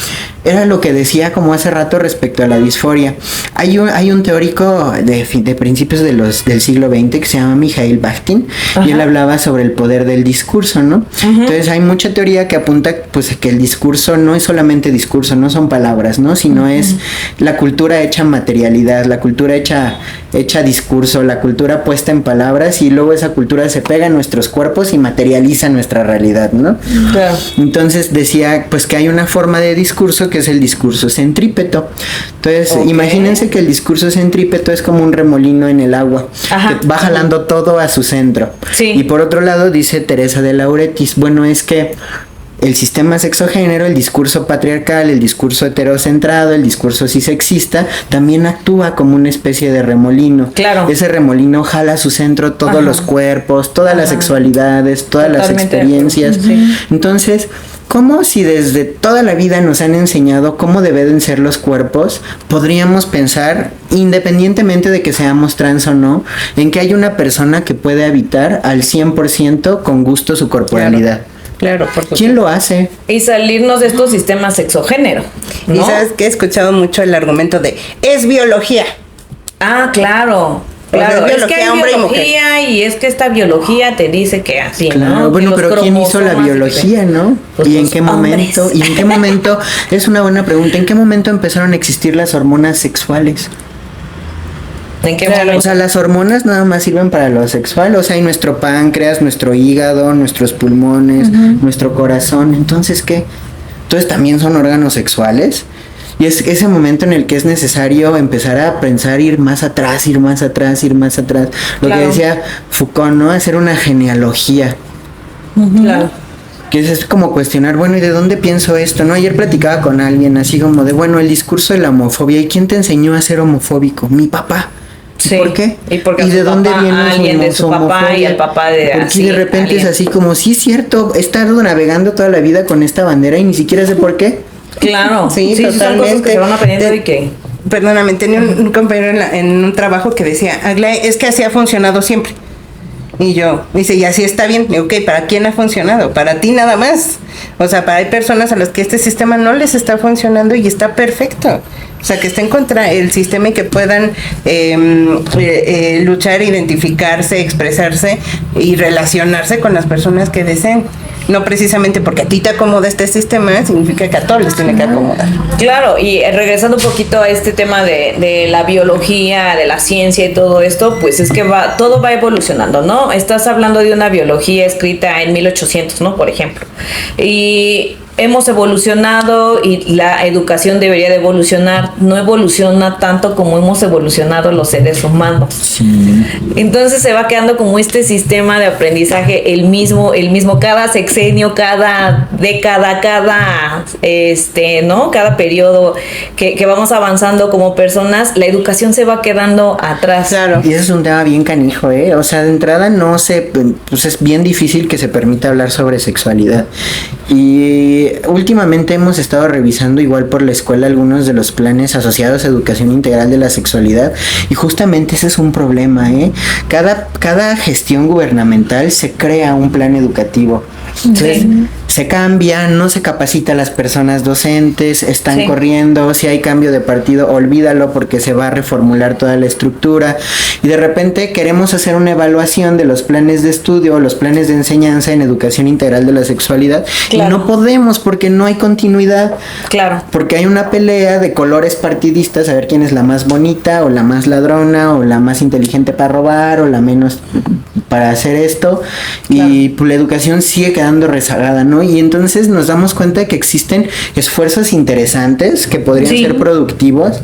era lo que decía como hace rato respecto a la disforia. Hay un teórico de principios del siglo XX que se llama Mikhail Bakhtin, y él hablaba sobre el poder del discurso, ¿no? Entonces hay mucha teoría que apunta pues que el discurso no es solamente discurso, no son palabras, ¿no? Sino es la cultura hecha materialidad, la cultura hecha discurso, la cultura puesta en palabras, y luego esa cultura se pega en nuestros cuerpos y materializa nuestra realidad, ¿no? Claro. Entonces decía pues que hay una forma de discurso que es el discurso centrípeto. Entonces imagínense que el discurso centrípeto es como un remolino en el agua, que va jalando todo a su centro. Sí. Y por otro lado dice Teresa de Lauretis, bueno, es que el sistema sexogénero, el discurso patriarcal, el discurso heterocentrado, el discurso cisexista, también actúa como una especie de remolino. Claro. Ese remolino jala a su centro todos los cuerpos, todas las sexualidades, todas las experiencias. Sí. Entonces, ¿cómo si desde toda la vida nos han enseñado cómo deben ser los cuerpos, podríamos pensar, independientemente de que seamos trans o no, en que hay una persona que puede habitar al 100% con gusto su corporalidad? Claro, por supuesto. ¿Quién lo hace? Y salirnos de estos sistemas sexogénero, ¿no? Y sabes que he escuchado mucho el argumento de es biología. Ah, claro. Claro, es es que hay hombre y mujer. biología y es que esta biología te dice que así, Claro, ¿no? bueno, Que los pero ¿quién hizo la cromosomas biología, no? Pues ¿Y en los qué momento? hombres. ¿Y en qué momento? Es una buena pregunta. ¿En qué momento empezaron a existir las hormonas sexuales? ¿En qué Claro, momento? O sea, las hormonas nada más sirven para lo sexual. O sea, hay nuestro páncreas, nuestro hígado, nuestros pulmones, nuestro corazón. Entonces, ¿qué? Entonces, ¿también son órganos sexuales? Y es ese momento en el que es necesario empezar a pensar, ir más atrás, ir más atrás, ir más atrás. Lo que Claro. decía Foucault, ¿no? Hacer una genealogía. Claro. Que es como cuestionar, bueno, ¿y de dónde pienso esto? ¿No? Ayer platicaba con alguien así como de, bueno, el discurso de la homofobia. ¿Y quién te enseñó a ser homofóbico? Mi papá. Sí. ¿Por qué? Y porque de su dónde papá, viene alguien de su papá homofobia? y el papá de Porque así, de repente alguien. es así como, sí es cierto, he estado navegando toda la vida con esta bandera y ni siquiera sé por qué. Claro. Sí, Son cosas totalmente. que se van aprendiendo y que... Perdóname, tenía un compañero en un trabajo que decía, Aglae, es que así ha funcionado siempre. Y yo, dice, y así está bien. Y ok, ¿para quién ha funcionado? Para ti nada más. O sea, hay personas a las que este sistema no les está funcionando y está perfecto. O sea, que estén contra el sistema y que puedan luchar, identificarse, expresarse y relacionarse con las personas que deseen. No precisamente porque a ti te acomoda este sistema, significa que a todos les tiene que acomodar. Claro, y regresando un poquito a este tema de la biología, de la ciencia y todo esto, pues es que todo va evolucionando, ¿no? Estás hablando de una biología escrita en 1800, ¿no? Por ejemplo. Y hemos evolucionado y la educación debería de evolucionar, no evoluciona tanto como hemos evolucionado los seres humanos. Sí. Entonces se va quedando como este sistema de aprendizaje el mismo cada sexenio, cada década, ¿no? Cada periodo que vamos avanzando como personas, la educación se va quedando atrás. Claro. Y eso es un tema bien canijo, ¿eh? O sea, de entrada pues es bien difícil que se permita hablar sobre sexualidad. Y últimamente hemos estado revisando igual por la escuela algunos de los planes asociados a educación integral de la sexualidad, y justamente ese es un problema, ¿eh? Cada gestión gubernamental se crea un plan educativo. Entonces, se cambia, no se capacita a las personas docentes, están corriendo, si hay cambio de partido, olvídalo porque se va a reformular toda la estructura y de repente queremos hacer una evaluación de los planes de estudio, los planes de enseñanza en educación integral de la sexualidad y no podemos porque no hay continuidad. Claro. Porque hay una pelea de colores partidistas, a ver quién es la más bonita o la más ladrona o la más inteligente para robar o la menos para hacer esto y pues, la educación sigue quedando rezagada, ¿no? Y entonces nos damos cuenta de que existen esfuerzos interesantes que podrían ser productivos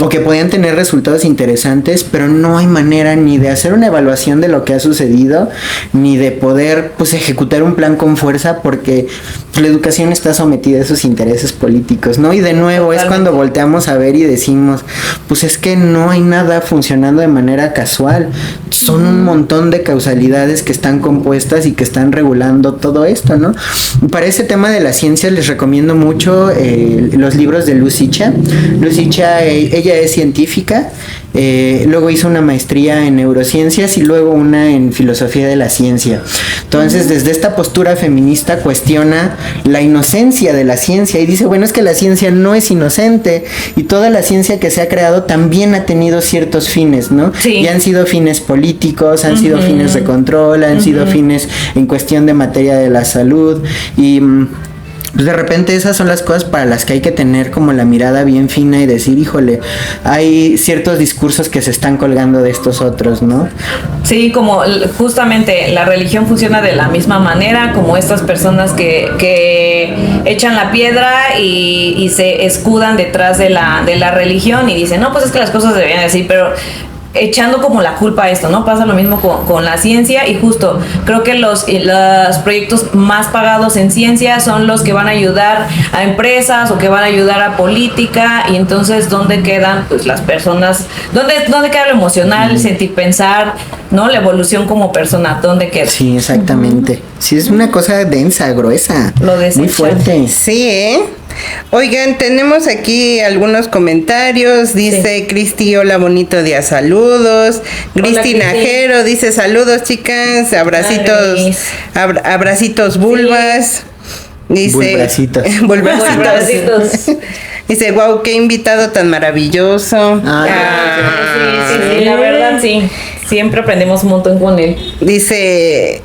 o que podrían tener resultados interesantes, pero no hay manera ni de hacer una evaluación de lo que ha sucedido, ni de poder pues ejecutar un plan con fuerza porque la educación está sometida a esos intereses políticos, ¿no? Y de nuevo es cuando volteamos a ver y decimos, pues es que no hay nada funcionando de manera casual, son un montón de causalidades que están compuestas y que están regulando todo esto, ¿no? Para ese tema de la ciencia les recomiendo mucho los libros de Luz Icha. Luz Icha, ella es científica, luego hizo una maestría en neurociencias y luego una en filosofía de la ciencia. Entonces, desde esta postura feminista cuestiona la inocencia de la ciencia y dice, bueno, es que la ciencia no es inocente y toda la ciencia que se ha creado también ha tenido ciertos fines, ¿no? Y han sido fines políticos, han sido fines de control, han sido fines en cuestión de materia de la salud y pues de repente esas son las cosas para las que hay que tener como la mirada bien fina y decir, híjole, hay ciertos discursos que se están colgando de estos otros, ¿no? Sí, como justamente la religión funciona de la misma manera, como estas personas que echan la piedra y se escudan detrás de la religión y dicen, no, pues es que las cosas deberían así, pero echando como la culpa a esto, ¿no? Pasa lo mismo con la ciencia y justo creo que los proyectos más pagados en ciencia son los que van a ayudar a empresas o que van a ayudar a política y entonces ¿dónde quedan pues las personas? ¿Dónde queda lo emocional, el sentir, pensar, ¿no? La evolución como persona, ¿dónde queda? Sí, exactamente. Sí, es una cosa densa, gruesa, muy fuerte. Sí, Oigan, tenemos aquí algunos comentarios. Dice Cristi, hola, bonito día, saludos. Cristi Najero dice, saludos chicas, abracitos, abracitos vulvas. Dice, bulbracitos. Dice, wow, qué invitado tan maravilloso. Sí, la verdad sí. Siempre aprendemos un montón con él. Dice,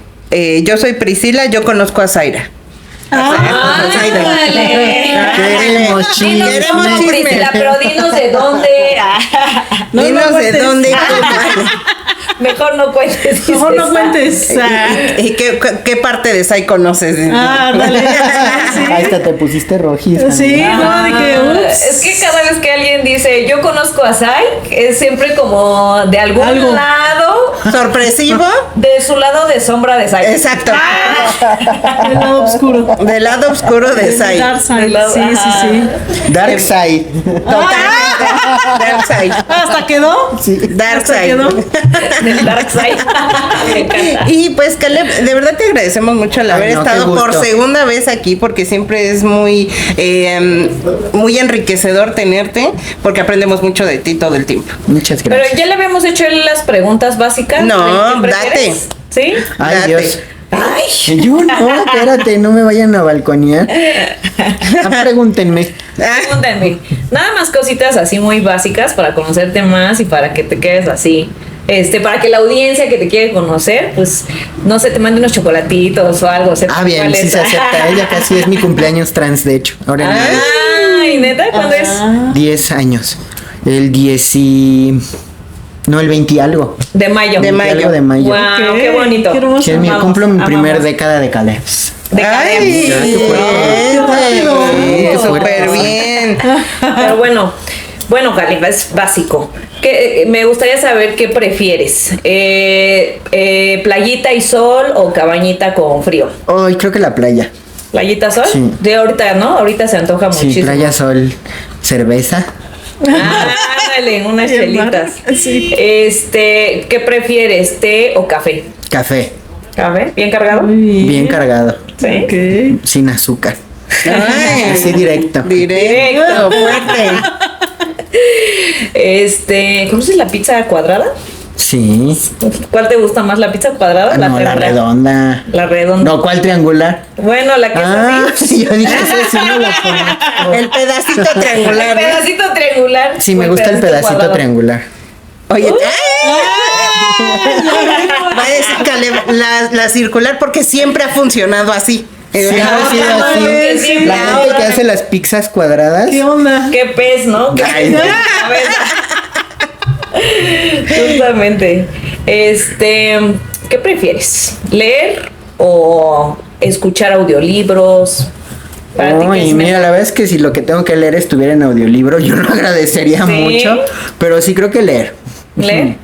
yo soy Priscila, yo conozco a Zaira. Queremos chisme. Priscila, pero dinos de dónde. Dinos de dónde. Mejor no cuentes. Mejor no cuentes. ¿Y qué parte de Sai conoces? Dale. Ahí te pusiste rojiza. Sí, no, de que es que cada vez que alguien dice yo conozco a Sai, es siempre como de algún lado sorpresivo. De su lado de sombra de Sai. Exacto. Del lado oscuro. Del lado oscuro de Sai. Dark Side. Sí. Dark Side. Totalmente. Dark Side. ¿Hasta quedó? Sí. Dark Side. Del Dark Side. Me encanta. Y pues Caleb, de verdad te agradecemos mucho el haber estado por segunda vez aquí, porque siempre es muy muy enriquecedor tenerte, porque aprendemos mucho de ti todo el tiempo. Muchas gracias. Pero ya le habíamos hecho las preguntas básicas. No, date. ¿Sí? Ay, date. Dios. Ay. Yo no, espérate, no me vayan a balconear. Pregúntenme. Pregúntenme. Nada más cositas así muy básicas para conocerte más y para que te quedes así. Para que la audiencia que te quiere conocer, pues, no sé, te mande unos chocolatitos o algo. Bien, sí se acepta. Ella casi es mi cumpleaños trans, de hecho. Ahora Ay, ¿neta? ¿Cuándo es? 10 años. El 20 algo. De mayo. De mayo. Wow, qué bonito. Qué hermoso. Que cumplo mi primer década de Caleb. Ay, qué rápido. Qué súper bien. Pero bueno, Caleb, es básico. Me gustaría saber qué prefieres. ¿Playita y sol o cabañita con frío? Hoy creo que la playa. ¿Playita sol? Sí. De ahorita, ¿no? Ahorita se antoja muchísimo. Sí, playa, sol, cerveza. Dale, unas chelitas. Sí. ¿Qué prefieres, té o café? Café. ¿Café? ¿Bien cargado? Bien cargado. Sí. Ok. Sin azúcar. Ay, Así directo. Directo, fuerte. ¿Conoces la pizza cuadrada? Sí. ¿Cuál te gusta más, la pizza cuadrada o la No, la triangular? redonda. La redonda. No, ¿cuál triangular? Bueno, la que es así. Yo dije, eso sí no la conozco. El pedacito El triangular. pedacito triangular. Sí, me o gusta el pedacito cuadrado. triangular. Oye, va a decir Caleb, la circular porque siempre ha funcionado así. Siempre ha sido no, así. que siempre La gente ahora- que hace las pizzas cuadradas. ¿Qué onda? Qué pez, ¿no? Qué Ay, pez. no. Justamente. ¿Qué prefieres? ¿Leer o escuchar audiolibros? Para ti, ¿qué Uy, es mira, mejor? la verdad es que si lo que tengo que leer estuviera en audiolibro, yo lo agradecería ¿Sí? mucho. Pero sí creo que leer. ¿Leer?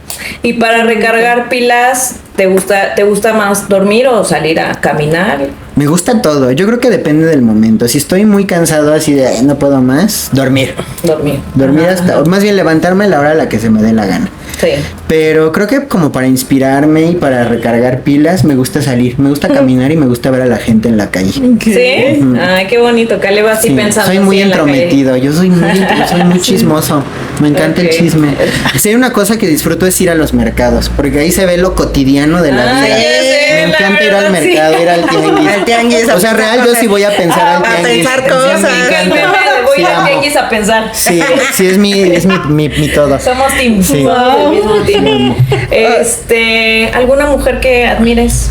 Y para recargar pilas, ¿te gusta más dormir o salir a caminar? Me gusta todo. Yo creo que depende del momento. Si estoy muy cansado así de "Ay, no puedo más", dormir. Dormir. Dormir Ajá, hasta, ajá. o más bien levantarme a la hora a la que se me dé la gana. Sí. Pero creo que como para inspirarme y para recargar pilas, me gusta salir, me gusta caminar y me gusta ver a la gente en la calle. ¿Qué? ¿Sí? Ay, qué bonito. Caleb así Sí, pensando. soy muy así en la calle. entrometido, yo soy muy chismoso, me encanta Ok. el chisme. Si hay una cosa que disfruto es ir a los mercados, porque ahí se ve lo cotidiano de la Ah, vida. ya sé, Me la encanta ir al verdad, sí. mercado, ir al tianguis. Al tianguis, a O sea, buscar real, yo cosas. sí voy a pensar al A tianguis. pensar Sí, cosas. me encanta. Voy Sí, al amo. tianguis a pensar. Sí, sí, es mi todo. Somos team. Sí. Somos del mismo team. ¿Alguna mujer que admires?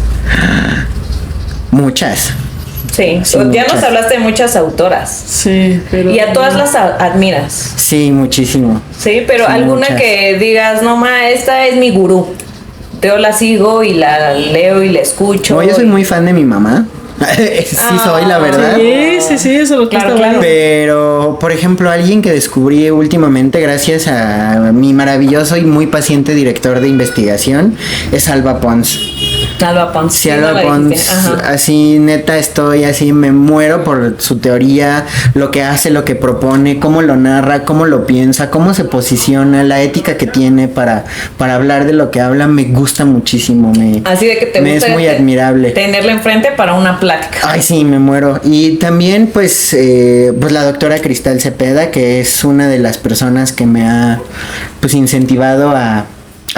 Muchas. Sí. Sí, Ya muchas. nos hablaste de muchas autoras. Sí, pero. Y a todas las admiras. Sí, muchísimo. Sí, pero Sí, alguna muchas. que digas, no ma, esta es mi gurú. Yo la sigo y la leo y la escucho. No, yo soy muy fan de mi mamá. Sí soy, la verdad. Sí, eso es lo que Claro, está claro. bueno. Pero, por ejemplo, alguien que descubrí últimamente gracias a mi maravilloso y muy paciente director de investigación es Alba Pons. Alba Pons. Sí, Sí, no Alba la Pons, dijiste. Ajá. así neta estoy, así me muero por su teoría, lo que hace, lo que propone, cómo lo narra, cómo lo piensa, cómo se posiciona, la ética que tiene para hablar de lo que habla, me gusta muchísimo, Así de que te me gusta es muy admirable. tenerla enfrente para una plática. Ay, sí, me muero. Y también, pues la doctora Cristal Cepeda, que es una de las personas que me ha, pues, incentivado a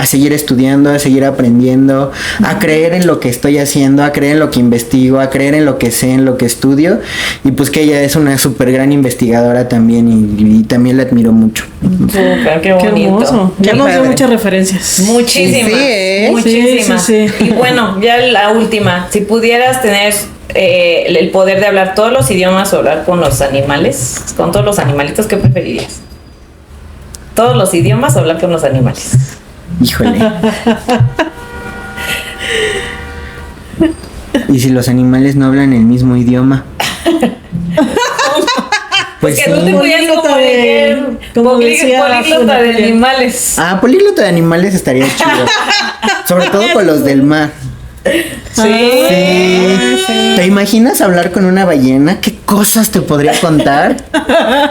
seguir estudiando, a seguir aprendiendo, a creer en lo que estoy haciendo, a creer en lo que investigo, a creer en lo que sé, en lo que estudio. Y pues que ella es una súper gran investigadora también y también la admiro mucho. Súper, qué Qué bonito. hermoso. Ya Qué nos dio padre. muchas referencias. Muchísimas. Sí, ¿eh? Muchísimas. Sí, sí, sí. Y bueno, ya la última. Si pudieras tener el poder de hablar todos los idiomas o hablar con los animales, con todos los animalitos, ¿qué preferirías? Todos los idiomas o hablar con los animales. Híjole. ¿Y si los animales no hablan el mismo idioma? Pues que no te sí. pudieras Políglota comunicar. como decía Políglota de Julia. animales. Ah, políglota de animales estaría chido. Sobre todo con los del mar. Sí. Sí. ¿Te imaginas hablar con una ballena? ¿Qué cosas te podría contar?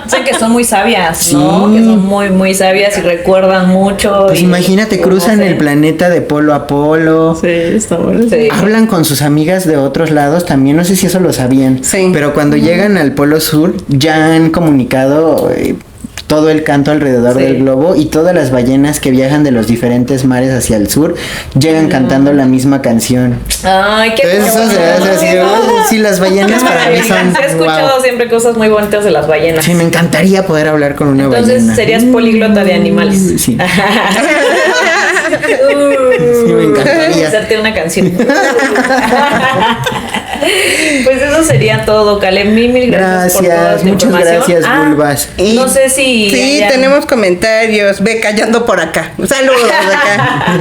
Sé que son muy sabias, ¿no? Sí. Que son muy, muy sabias y recuerdan mucho. Pues y- imagínate, y cruzan no sé. el planeta de polo a polo. Sí, está bueno. Sí. Hablan con sus amigas de otros lados también, no sé si eso lo sabían. Sí. Pero cuando llegan al polo sur ya han comunicado todo el canto alrededor Sí. del globo y todas las ballenas que viajan de los diferentes mares hacia el sur llegan cantando la misma canción. Ay, qué Entonces eso se hace así, sí, las ballenas para mí son Se ha escuchado wow. siempre cosas muy bonitas de las ballenas. Sí, me encantaría poder hablar con una Entonces ballena. serías políglota de animales. Sí. Sí, me encantaría. Hacerte una canción. Pues eso sería todo, Caleb. Mil gracias por toda Gracias, tu muchas información. gracias, Bulbas. Y- No sé si Sí, haya- tenemos comentarios. Ve callando por acá. Saludos acá.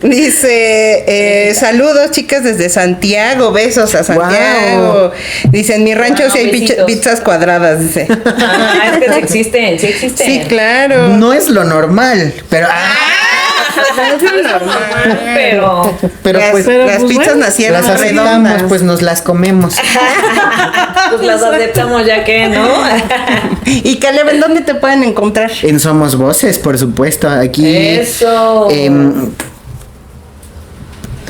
Dice, saludos chicas desde Santiago. Besos a Santiago. Dice, en mi rancho Wow, sí hay besitos. pizzas cuadradas, dice. Ah, es que sí existen, sí existen. Sí, claro. No es lo normal, pero Es normal. Pero las, pues, las pues, pizzas bueno, nacieron las aceptamos, redondas. pues nos las comemos. pues las aceptamos ya que, ¿no? Y Caleb, ¿en dónde te pueden encontrar? En Somos Voces, por supuesto, aquí. Eso.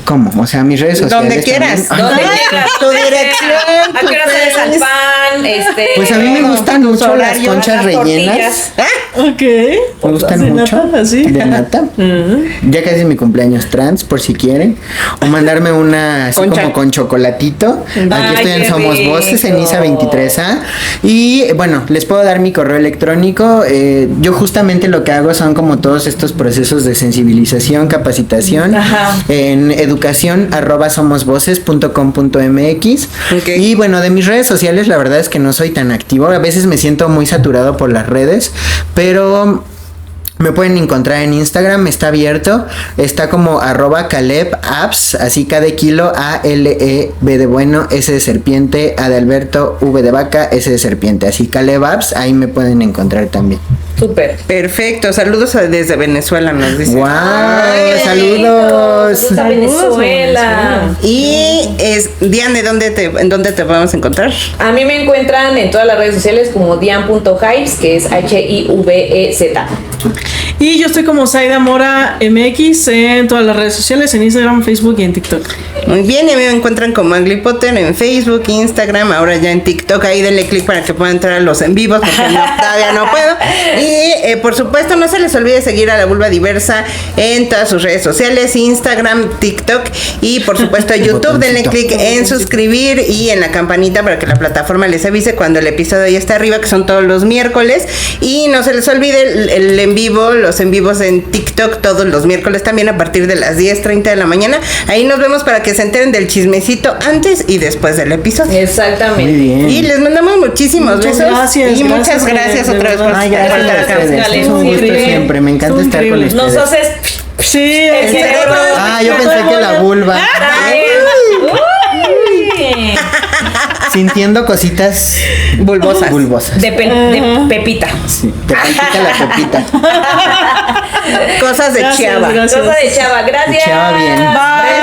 ¿Cómo? O sea, mis redes sociales. Donde quieras. también. ¿Dónde llegas? Tu dirección, ¿A tu qué hora sales al Face. pan? Pues a mí me gustan tus mucho las horarios, conchas las rellenas. tortillas. Ok. Me gustan ¿De mucho. nata, así? De nata. Ya casi es mi cumpleaños trans, por si quieren. O mandarme una así Concha. como con chocolatito. Aquí Ay, estoy en qué Somos rico. Voces, en ISA 23A. Y bueno, les puedo dar mi correo electrónico. Yo justamente lo que hago son como todos estos procesos de sensibilización, capacitación. Ajá. En educación@somosvoces.com.mx. Ok. Y bueno, de mis redes sociales la verdad es que no soy tan activo. A veces me siento muy saturado por las redes, pero me pueden encontrar en Instagram, está abierto, está como @CalebApps, así K de kilo, ALEB de bueno, S de serpiente, A de Alberto, V de vaca, S de serpiente, así CalebApps, ahí me pueden encontrar también. Súper. Perfecto, saludos desde Venezuela, nos dice. ¡Wow! Ay, ¡Saludos! Saludos a Venezuela. Y Diane, ¿en dónde te podemos encontrar? A mí me encuentran en todas las redes sociales como dian.hives, que es HIVEZ. Y yo estoy como Zaida Mora MX en todas las redes sociales, en Instagram, Facebook y en TikTok. Muy bien, y a mí me encuentran como Angry Potter en Facebook, Instagram, ahora ya en TikTok. Ahí denle click para que puedan entrar a los en vivos, porque todavía no puedo. Y por supuesto, no se les olvide seguir a La Vulva Diversa en todas sus redes sociales, Instagram, TikTok y por supuesto YouTube. Denle click en suscribir y en la campanita para que la plataforma les avise cuando el episodio ya está arriba, que son todos los miércoles. Y no se les olvide el en vivo, los en vivos en TikTok todos los miércoles también a partir de las 10:30 de la mañana. Ahí nos vemos para que se enteren del chismecito antes y después del episodio. Exactamente. Muy bien. Y les mandamos muchísimos Muchas besos. gracias, y muchas gracias, gracias de otra vez por verdad. Ay, estar gracias a acá. ustedes. Dale, Es un gusto increíble. siempre, me encanta Son estar con increíbles. ustedes. Nos haces Sí, el cerebro. Ah, yo pensé que la vulva. Uy. Sintiendo cositas Bulbosas. bulbosas. De Pepita. Sí, te palpita la pepita. Cosas de Gracias, Chiava. gracias. Cosa de Chava. Gracias. Chava bien. Bye.